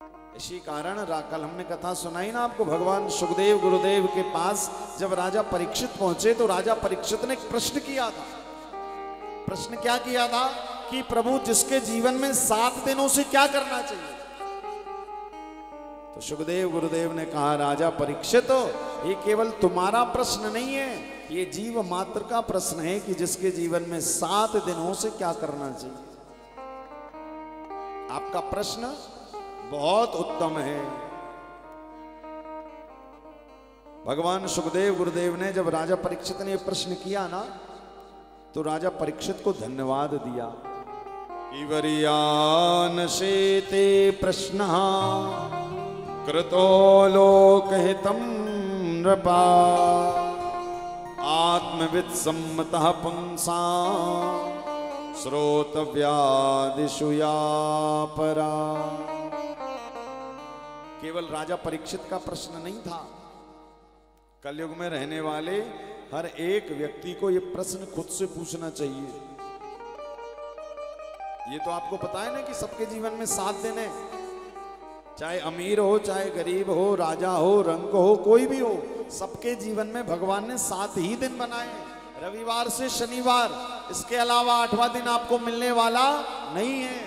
इसी कारण कल हमने कथा सुनाई ना आपको, भगवान सुखदेव गुरुदेव के पास जब राजा परीक्षित पहुंचे तो राजा परीक्षित ने एक प्रश्न किया था। प्रश्न क्या किया था कि प्रभु जिसके जीवन में 7 दिनों से क्या करना चाहिए। तो सुखदेव गुरुदेव ने कहा, राजा परीक्षित ये केवल तुम्हारा प्रश्न नहीं है, ये जीव मात्र का प्रश्न है कि जिसके जीवन में 7 दिनों से क्या करना चाहिए। आपका प्रश्न बहुत उत्तम है। भगवान सुखदेव गुरुदेव ने जब राजा परीक्षित ने प्रश्न किया ना, तो राजा परीक्षित को धन्यवाद दिया कि वरियान शेते प्रश्न कृतो लोकहितं नृपा आत्मविद सम्मतः पुंसा श्रोतव्यादिषु या परा। केवल राजा परीक्षित का प्रश्न नहीं था, कलयुग में रहने वाले हर एक व्यक्ति को यह प्रश्न खुद से पूछना चाहिए। ये तो आपको पता है ना कि सबके जीवन में 7 दिन है, चाहे अमीर हो चाहे गरीब हो, राजा हो रंग हो, कोई भी हो, सबके जीवन में भगवान ने 7 ही दिन बनाए, रविवार से शनिवार, इसके अलावा 8वां दिन आपको मिलने वाला नहीं है।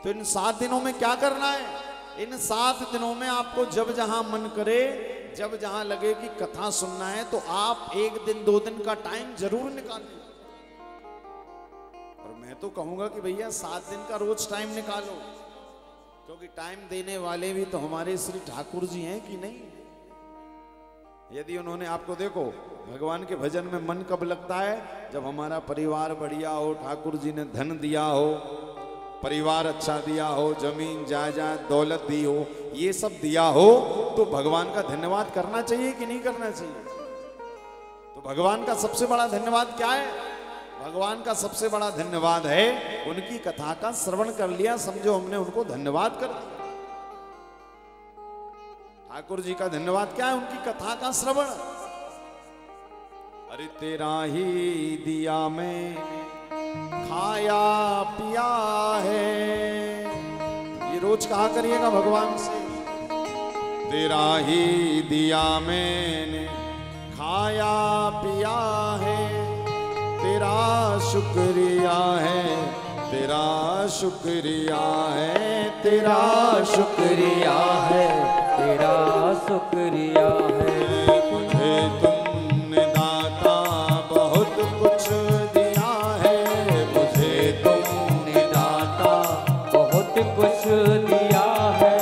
तो इन 7 दिनों में क्या करना है? इन 7 दिनों में आपको जब जहां मन करे, जब जहां लगे कि कथा सुनना है, तो आप 1 दिन 2 दिन का टाइम जरूर निकालें। और मैं तो कहूंगा कि भैया 7 दिन का रोज टाइम निकालो, क्योंकि टाइम देने वाले भी तो हमारे श्री ठाकुर जी हैं कि नहीं। यदि उन्होंने आपको, देखो भगवान के भजन में मन कब लगता है? जब हमारा परिवार बढ़िया हो, ठाकुर जी ने धन दिया हो, परिवार अच्छा दिया हो, जमीन जायदाद दौलत दी हो, ये सब दिया हो, तो भगवान का धन्यवाद करना चाहिए कि नहीं करना चाहिए? तो भगवान का सबसे बड़ा धन्यवाद क्या है? भगवान का सबसे बड़ा धन्यवाद है उनकी कथा का श्रवण कर लिया, समझो हमने उनको धन्यवाद कर दिया। ठाकुर जी का धन्यवाद क्या है? उनकी कथा का श्रवण। अरे तेरा ही दिया मैं खाया पिया है, ये रोज कहा करिएगा भगवान से। तेरा ही दिया मैंने खाया पिया है, तेरा शुक्रिया है, तेरा शुक्रिया है, तेरा शुक्रिया है, तेरा शुक्रिया है। मुझे तुमने दाता बहुत कुछ दिया है, मुझे तुमने दाता बहुत कुछ दिया है,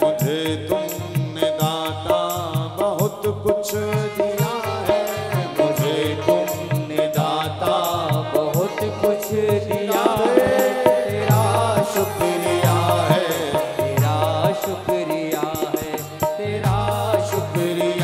मुझे तुमने दाता बहुत कुछ दिया है, मुझे तुमने दाता बहुत कुछ दिया है। तेरा शुक्रिया है, तेरा शुक्रिया है, तेरा शुक्रिया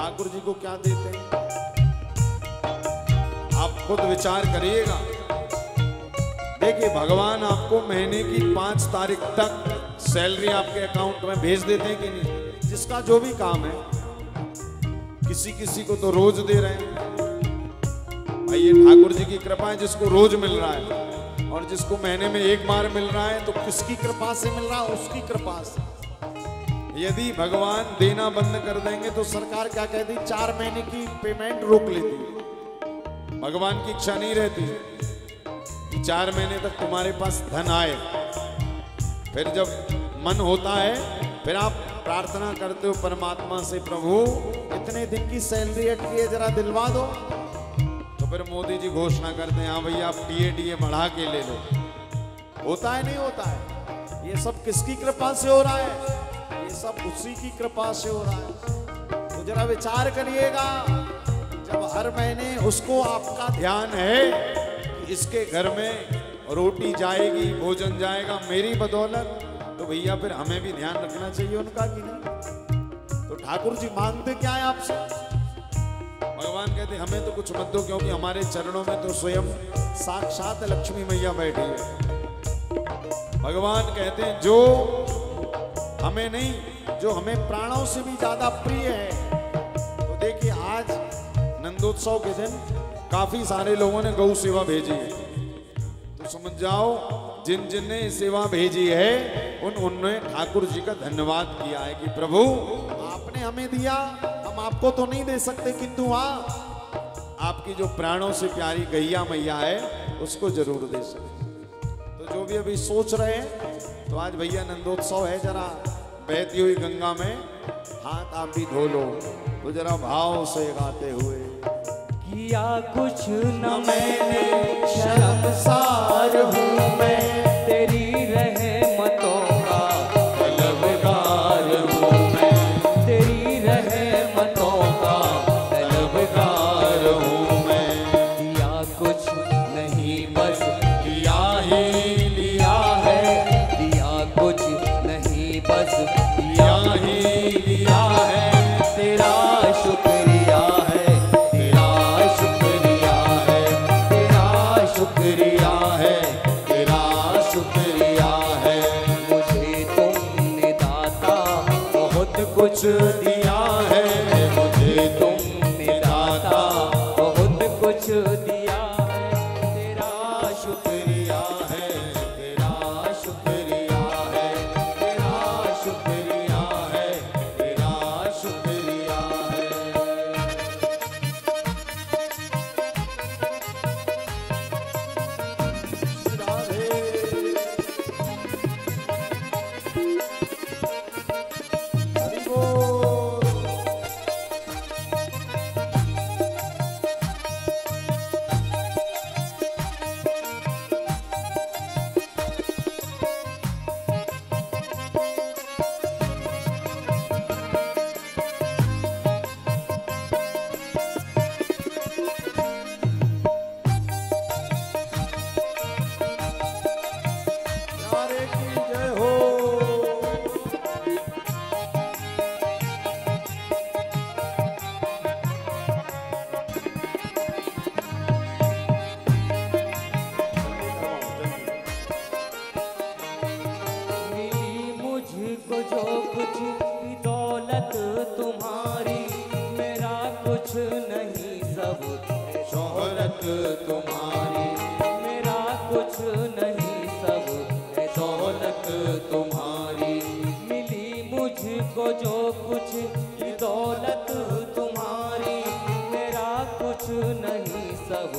ठाकुर जी को क्या देते हैं? आप खुद विचार करिएगा। देखिए, भगवान आपको महीने की 5 तारीख तक सैलरी आपके अकाउंट में भेज देते हैं कि नहीं? जिसका जो भी काम है, किसी किसी को तो रोज दे रहे हैं। भाई ये ठाकुर जी की कृपा है, जिसको रोज मिल रहा है, और जिसको महीने में एक बार मिल रहा है, तो किसकी कृपा से मिल रहा है? उसकी कृपा से। यदि भगवान देना बंद कर देंगे तो सरकार क्या कहती? 4 महीने की पेमेंट रोक लेती। भगवान की इच्छा नहीं रहती कि 4 महीने तक तुम्हारे पास धन आए। फिर जब मन होता है, फिर आप प्रार्थना करते हो परमात्मा से, प्रभु इतने दिन की सैलरी अटकी है, जरा दिलवा दो। तो फिर मोदी जी घोषणा करते हैं, हाँ भैया आप टीए बढ़ा के ले लो। होता है नहीं होता है? ये सब किसकी कृपा से हो रहा है? ये सब उसी की कृपा से हो रहा है। तो जरा विचार करिएगा, जब हर महीने उसको आपका ध्यान है कि इसके घर में रोटी जाएगी, भोजन जाएगा मेरी बदौलत, तो भैया फिर हमें भी ध्यान रखना चाहिए उनका कि नहीं? तो ठाकुर जी मांगते क्या है आपसे? भगवान कहते हमें तो कुछ मत दो, क्योंकि हमारे चरणों में तो स्वयं साक्षात लक्ष्मी मैया बैठी है। भगवान कहते हैं जो हमें नहीं, जो हमें प्राणों से भी ज्यादा प्रिय है। तो देखिए, आज नंदोत्सव के दिन काफी सारे लोगों ने गौ सेवा भेजी है। तो समझ जाओ, जिन जिन ने सेवा भेजी है उनने ठाकुर जी का धन्यवाद किया है कि प्रभु आपने हमें दिया, हम आपको तो नहीं दे सकते, किंतु हाँ आपकी जो प्राणों से प्यारी गैया मैया है उसको जरूर दे सकते। तो जो भी अभी सोच रहे हैं, तो आज भैया नंदोत्सव है, जरा बहती हुई गंगा में हाथ आप भी धो लो, तो जरा भाव से गाते हुए, किया कुछ न मैंने शर्मसार हूँ मैं, तेरी रहमतों का तलबगार हूँ मैं, तेरी रहमतों का तलबगार हूँ मैं। किया कुछ नहीं बस लिया ही लिया है, किया कुछ नहीं बस लिया ही लिया है। तेरा शुक्रिया है, तेरा शुक्रिया है, तेरा शुक्रिया है, तेरा शुक्रिया है। मुझे तुमने दाता बहुत कुछ दिया है, मुझे तुमने दाता बहुत कुछ दिया है। तेरा शुक्रिया है, तेरा शुक्रिया है, तेरा शुक्रिया है, तेरा शुक्रिया है। राधे हरि बोल। प्यारे की जय हो। मिली मुझको जो कुछ की दौलत तुम्हारी, मेरा कुछ नहीं सब शोहरत तुम्हारी, मेरा कुछ नहीं सब दौलत तुम्हारी। मिली मुझको जो कुछ की दौलत तुम्हारी, मेरा कुछ नहीं सब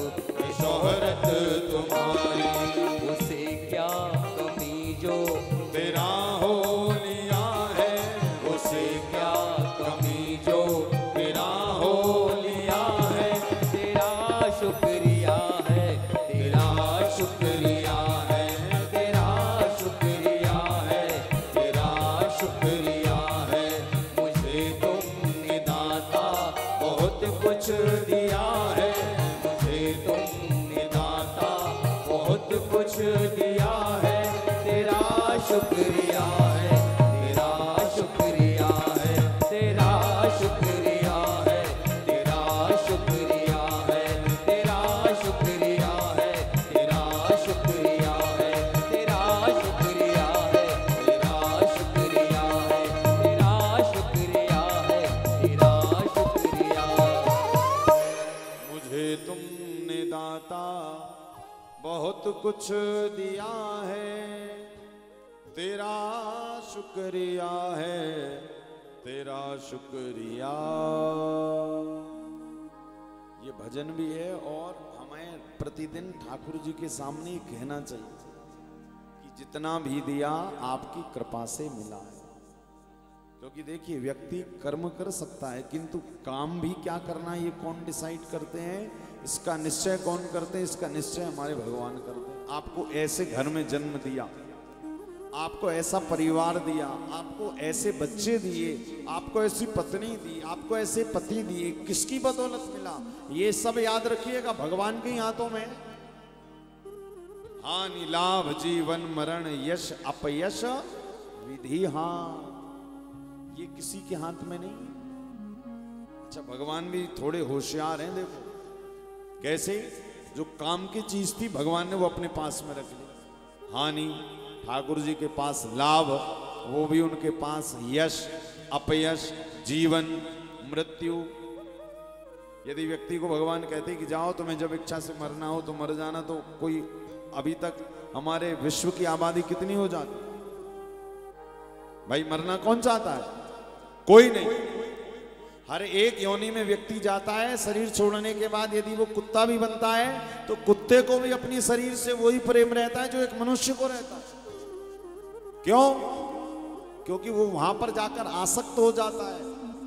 शोहरत तुम्हारी। उसे क्या कमी जो तेरा हो लिया है, उसे क्या कमी जो तेरा हो लिया है। तेरा शुक्रिया है, तेरा शुक्रिया है, तेरा शुक्रिया है, तेरा शुक्रिया है। मुझे तुमने दाता बहुत कुछ दिया है, मुझे तुमने दाता बहुत कुछ दिया है। तेरा शुक्रिया है, तेरा शुक्रिया है, तेरा शुक्रिया है, बहुत कुछ दिया है, तेरा शुक्रिया है, तेरा शुक्रिया। ये भजन भी है और हमें प्रतिदिन ठाकुर जी के सामने ही कहना चाहिए कि जितना भी दिया आपकी कृपा से मिला है। क्योंकि देखिए व्यक्ति कर्म कर सकता है किंतु काम भी क्या करना है ये कौन डिसाइड करते हैं, इसका निश्चय कौन करते हैं? इसका निश्चय हमारे भगवान करते हैं। आपको ऐसे घर में जन्म दिया, आपको ऐसा परिवार दिया, आपको ऐसे बच्चे दिए, आपको ऐसी पत्नी दी, आपको ऐसे पति दिए, किसकी बदौलत मिला? ये सब याद रखिएगा भगवान के हाथों में। हानि लाभ जीवन मरण यश अपयश विधि, हाँ ये किसी के हाथ में नहीं। अच्छा भगवान भी थोड़े होशियार हैं। देखो कैसे, जो काम की चीज थी भगवान ने वो अपने पास में रख ली। हानि ठाकुर जी के पास, लाभ वो भी उनके पास, यश अपयश जीवन मृत्यु। यदि व्यक्ति को भगवान कहते कि जाओ तुम्हें जब इच्छा से मरना हो तो मर जाना, तो कोई अभी तक हमारे विश्व की आबादी कितनी हो जाती? भाई मरना कौन चाहता है? कोई नहीं। हर एक योनि में व्यक्ति जाता है, शरीर छोड़ने के बाद यदि वो कुत्ता भी बनता है तो कुत्ते को भी अपनी शरीर से वही प्रेम रहता है जो एक मनुष्य को रहता है। क्यों? क्योंकि वो वहां पर जाकर आसक्त हो जाता है,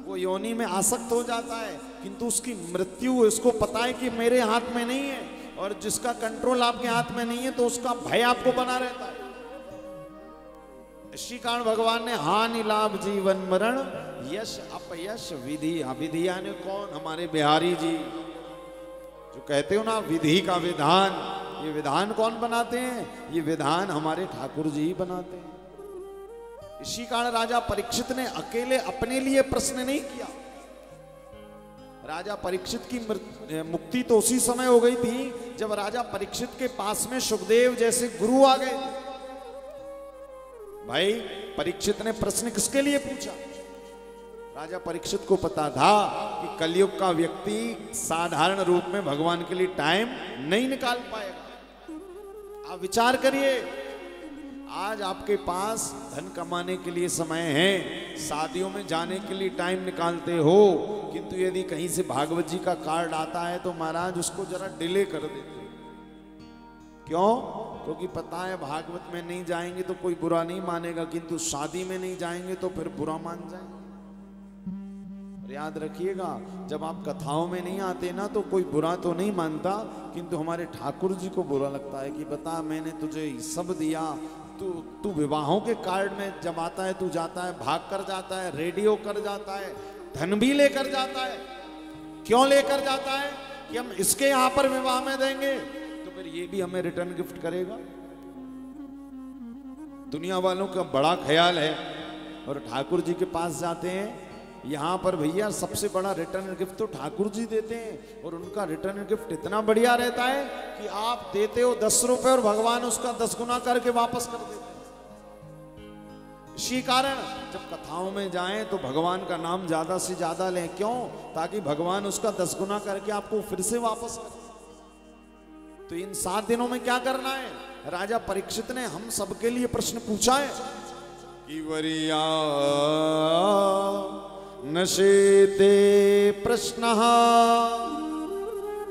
वो योनि में आसक्त हो जाता है, किंतु उसकी मृत्यु उसको पता है कि मेरे हाथ में नहीं है। और जिसका कंट्रोल आपके हाथ में नहीं है तो उसका भय आपको बना रहता है। इसी कारण भगवान ने हानि लाभ जीवन मरण यश अपयश विधि, विधि यानी कौन? हमारे बिहारी जी जो कहते हो ना विधि का विधान, ये विधान कौन बनाते हैं? ये विधान हमारे ठाकुर जी ही बनाते हैं। इसी कारण राजा परीक्षित ने अकेले अपने लिए प्रश्न नहीं किया। राजा परीक्षित की मुक्ति तो उसी समय हो गई थी जब राजा परीक्षित के पास में सुखदेव जैसे गुरु आ गए। भाई परीक्षित ने प्रश्न किसके लिए पूछा? राजा परीक्षित को पता था कि कलयुग का व्यक्ति साधारण रूप में भगवान के लिए टाइम नहीं निकाल पाएगा। आप विचार करिए, आज आपके पास धन कमाने के लिए समय है, शादियों में जाने के लिए टाइम निकालते हो, किंतु यदि कहीं से भागवत जी का कार्ड आता है तो महाराज उसको जरा डिले कर देते। क्यों? क्योंकि पता है भागवत में नहीं जाएंगे तो कोई बुरा नहीं मानेगा, किंतु शादी में नहीं जाएंगे तो फिर बुरा मान जाएंगे। और याद रखिएगा, जब आप कथाओं में नहीं आते ना तो कोई बुरा तो नहीं मानता, किंतु हमारे ठाकुर जी को बुरा लगता है कि बता मैंने तुझे सब दिया, तू विवाहों के कार्ड में जब आता है तू जाता है, भाग कर जाता है, रेडियो कर जाता है, धन भी लेकर जाता है। क्यों लेकर जाता है? कि हम इसके यहां पर विवाह में देंगे तो फिर ये भी हमें रिटर्न गिफ्ट करेगा। दुनिया वालों का बड़ा ख्याल है और ठाकुर जी के पास जाते हैं, यहां पर भैया सबसे बड़ा रिटर्न गिफ्ट तो ठाकुर जी देते हैं। और उनका रिटर्न गिफ्ट इतना बढ़िया रहता है कि आप देते हो 10 रुपए और भगवान उसका 10 गुना करके वापस कर देते हैं। इसी कारण जब कथाओं में जाएं तो भगवान का नाम ज्यादा से ज्यादा लें। क्यों? ताकि भगवान उसका 10 गुना करके आपको फिर से वापस कर। तो इन 7 दिनों में क्या करना है? राजा परीक्षित ने हम सबके लिए प्रश्न पूछा है कि वरिया नशेते प्रश्नः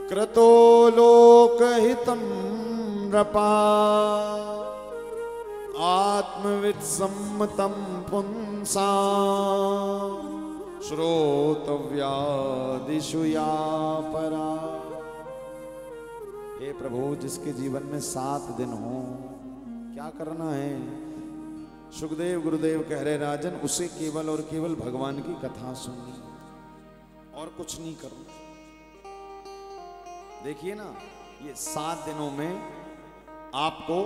क्रतो लोकहितं नृपा आत्मवित् सम्मतं पुंसा श्रोतव्यादिषु या परा। हे प्रभु, जिसके जीवन में 7 दिन हो, क्या करना है? सुखदेव गुरुदेव कह रहे राजन, उसे केवल और केवल भगवान की कथा सुननी और कुछ नहीं करना। देखिए ना, ये 7 दिनों में आपको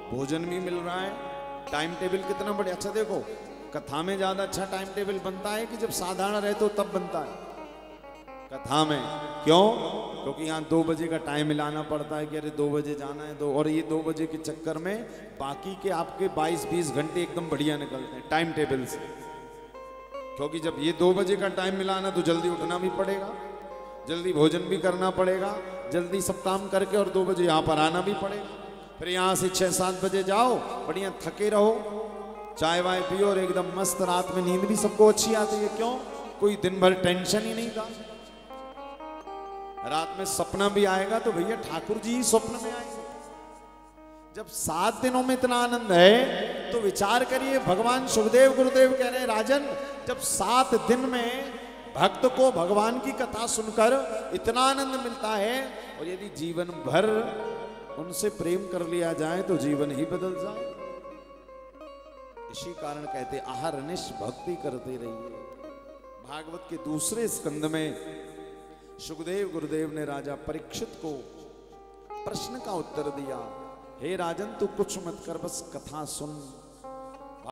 भोजन भी मिल रहा है, टाइम टेबल कितना बढ़िया। अच्छा देखो, कथा में ज्यादा अच्छा टाइम टेबल बनता है कि जब साधारण रहते हो तब बनता है कथा में। क्यों? क्योंकि यहाँ 2 बजे का टाइम मिलाना पड़ता है कि अरे 2 बजे जाना है, और ये 2 बजे के चक्कर में बाकी के आपके 22-20 घंटे एकदम बढ़िया निकलते हैं टाइम टेबल से। क्योंकि जब ये 2 बजे का टाइम मिलाना तो जल्दी उठना भी पड़ेगा। जल्दी भोजन भी करना पड़ेगा, जल्दी सब काम करके और 2 बजे यहाँ पर आना भी पड़ेगा। फिर यहाँ से 6-7 बजे जाओ, बढ़िया थके रहो, चाय वाय पियो और एकदम मस्त, रात में नींद भी सबको अच्छी आती है। क्यों? कोई दिन भर टेंशन ही नहीं था। रात में सपना भी आएगा तो भैया ठाकुर जी ही स्वप्न में आएंगे। जब 7 दिनों में इतना आनंद है तो विचार करिए, भगवान सुखदेव गुरुदेव कह रहे हैं राजन, जब 7 दिन में भक्त को भगवान की कथा सुनकर इतना आनंद मिलता है, और यदि जीवन भर उनसे प्रेम कर लिया जाए तो जीवन ही बदल जाए। इसी कारण कहते अहरनिश भक्ति करते रहिए। भागवत के दूसरे स्कंद में सुखदेव गुरुदेव ने राजा परीक्षित को प्रश्न का उत्तर दिया, हे राजन तू कुछ मत कर, बस कथा सुन।